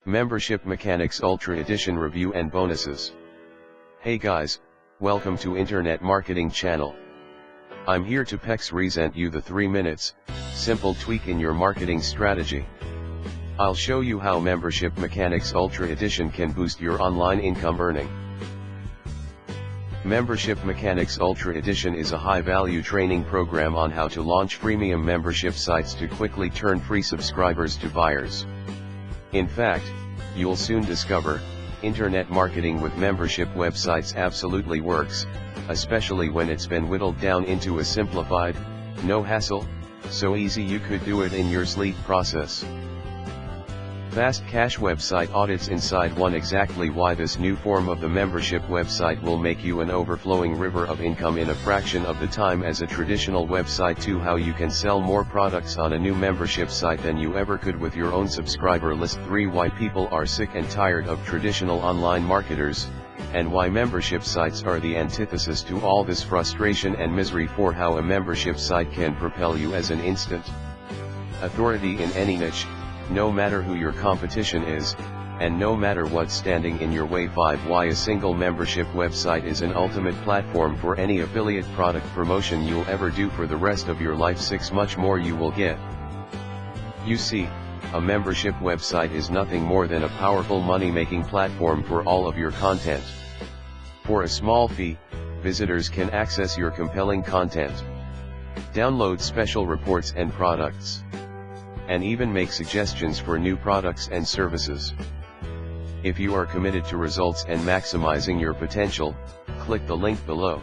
Membership Mechanics Ultra Edition Review and Bonuses. Hey guys, welcome to Internet Marketing Channel. I'm here to present you the 3 minutes, simple tweak in your marketing strategy. I'll show you how Membership Mechanics Ultra Edition can boost your online income earning. Membership Mechanics Ultra Edition is a high-value training program on how to launch freemium membership sites to quickly turn free subscribers to buyers. In fact, you'll soon discover, internet marketing with membership websites absolutely works, especially when it's been whittled down into a simplified, no hassle, so easy you could do it in your sleep process. Fast cash website audits inside one. Exactly why this new form of the membership website will make you an overflowing river of income in a fraction of the time as a traditional website. 2. How you can sell more products on a new membership site than you ever could with your own subscriber list. 3. Why people are sick and tired of traditional online marketers, and why membership sites are the antithesis to all this frustration and misery. 4. How a membership site can propel you as an instant authority in any niche, no matter who your competition is, and no matter what's standing in your way. 5. Why a single membership website is an ultimate platform for any affiliate product promotion you'll ever do for the rest of your life. 6. Much more you will get. You see, a membership website is nothing more than a powerful money-making platform for all of your content. For a small fee, visitors can access your compelling content, download special reports and products, and even make suggestions for new products and services. If you are committed to results and maximizing your potential, click the link below.